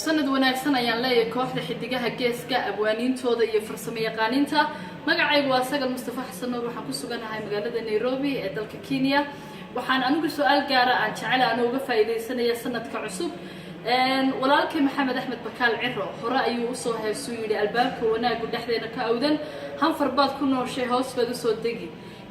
sanad wanaagsan ayaan leeyahay kooxda xidigaha geeska abwaaniintooda iyo farsamayaqaaninta magacaygu waa Sagal Mustafa Xasan oo waxaan ku suganahay magaalada Nairobi ee dalka Kenya waxaan anigu su'aal gaar ah aan jecel aan uga faa'iideysanayaa sanadka cusub walaalkay Maxamed Axmed Bakaal Ciro hore ayuu u soo heesuu yiri albaabka wanaagu dhexdeena ka awdan han farbaad ku nooshay hoos baad u soo degi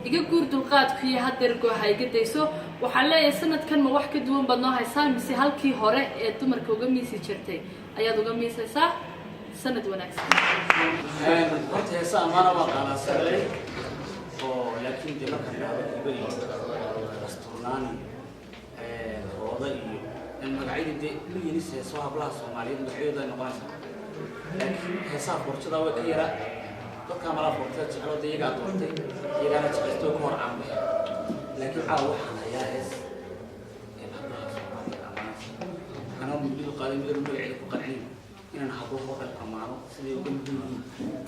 iga guur dulqaadku iyo hadeer gooha iga dayso waxaan leeyahay sanadkan ma wax ka duwan baad noo haysaa mise halkii hore ee dumarka uga miisi jirtay ayaad uga miisaysaa sanad wanaagsan horta heesa amaana waa qaanaasaday oo laakiin dib marka ibadi asturnaani hooda iyo magacyada liinis heeso hablaha Soomaaliyeed magacyada noqonaysa laakiin heesaha qorshada way ka yara dadka mala qorta jecel iyaga doortay iyagana jecel ku hor aan laakiin waxaan ayaa hees hablaha Soomaaliyeed ana muddo qaaday muddo magacyada ku qancin inaan hablo hore amaano sidii ugu muhiim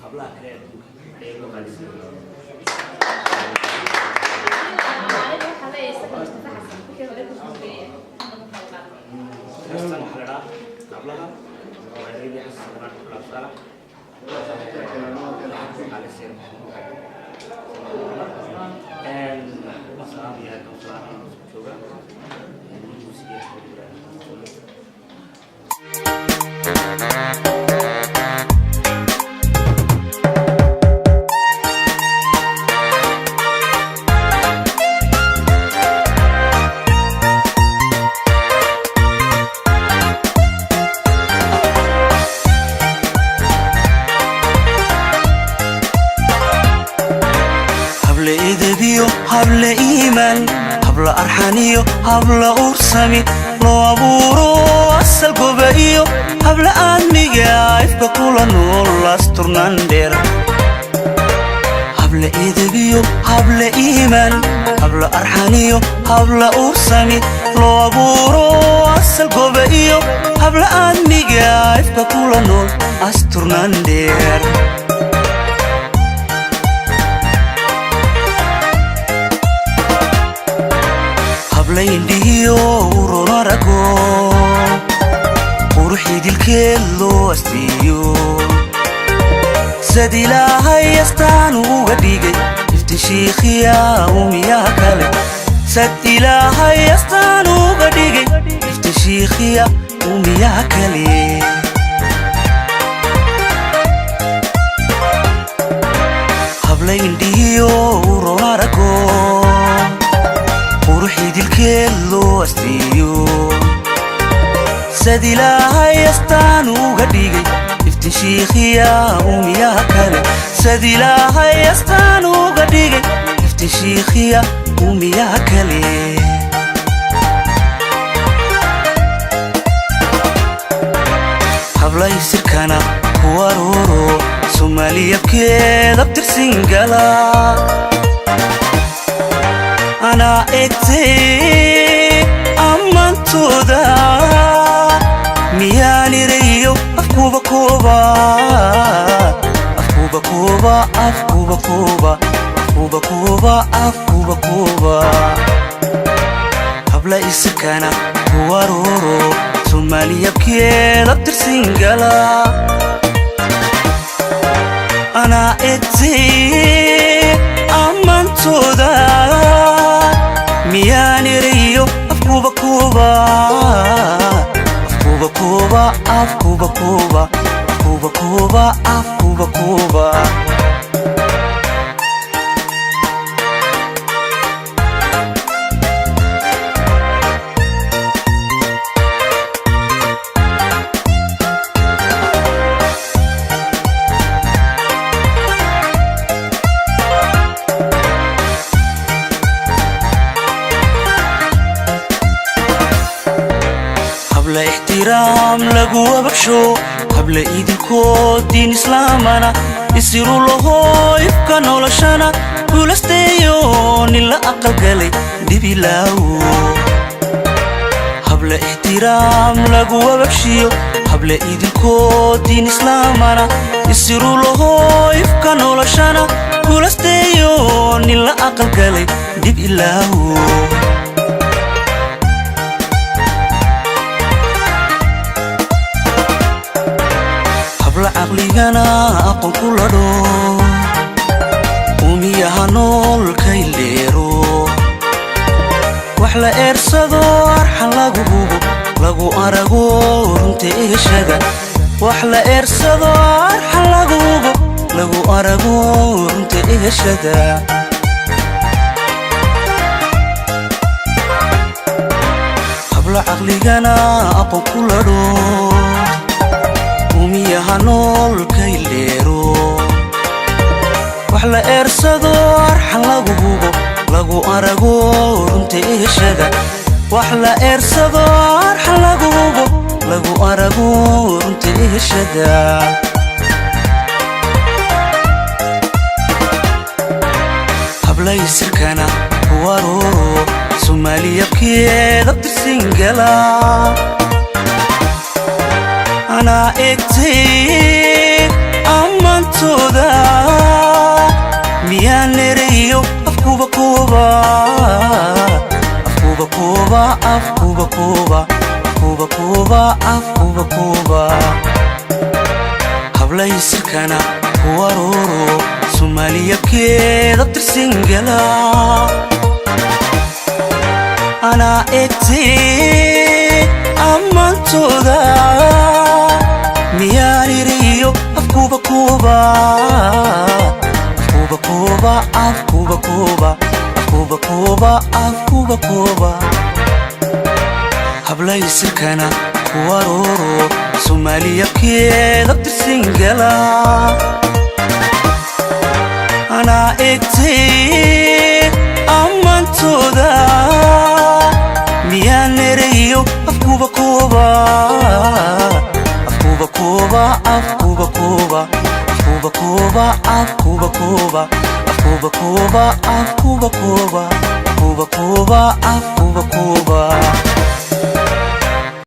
hablaha kale adduunka ay loo qaadisay هستن حلقة قبلها وعيدي حسن مرات قبل صالح على السير مصاري هذا مصاري شوفه habla iimaan habla arxaniyo habla ursami loo abuuro asal gobayo habla aadmiga ifka kula nool asturnaan dheer habla eedabiyo habla iimaan habla arxaniyo habla ursami loo abuuro asal gobayo habla aadmiga ifka kula nool asturnaan dheer indhiyo uronarago quruxii dilkeed loo astiyo sad ilaahay astaan uga dhigay iftin shiikhiya umiyaha kale sad ilaahay astaan uga dhigay iftin shiikhiya umiyaha kale habla indhiyo uronarago quruxii dilkeed loo astiyo sad ilaahay astaan uga dhigay iftin shiikhiya umiyaha kale sad ilaahay astaan uga dhigay iftin shiikhiya umiyaha kale hablay sirkana ku arooro Soomaaliyabkeed abtirsin gala أنا إكتي أمانتودا مياني ريو أفكوبا كوبا أفكوبا كوبا أفكوبا كوبا أفكوبا كوبا أفكوبا كوبا habla isakana kuwaroro Soomaaliyabkeed abtirsin gala أنا إكتي أمانتودا مياني ريو أفكوبا كوبا أفكوبا كوبا أفكوبا كوبا أفكوبا كوبا أفكوبا كوبا habla ixtiraam lagu wabasho habla idinkood diin islaamana isiru laho ifka noloshana guulasteeyo nin la aqal galay dibilaawo habla ixtiraam lagu wabashiyo habla idinkood diin islaamana isiru laho ifka noloshana guulasteeyo nin la aqal galay dibilaawo caqligana aqoon ku ladho umiyaha noolkay leero wax la eersado arxan lagu arago runta eeshada wax la eersado arxan lagu arago runta eeshada habla caqligana aqoon ku ladho umiyaha noolkay leero wax la eersado arxan lagu arago runta eeshada wax la eersado arxan lagu arago runta eeshada hablay sirkana waroro soomaaliyabkeeda tirsingala ana egtay amantooda miyaan ereyo afkuba hablay sirkana waroro soomaaliyabkeeda tirsingala ana egtay amantooda miyaan ereyo afkuba hablay sirkana waroro soomaaliyabkeeda tirsingala ana egtay amantooda miyaan ereyo afkuba kuba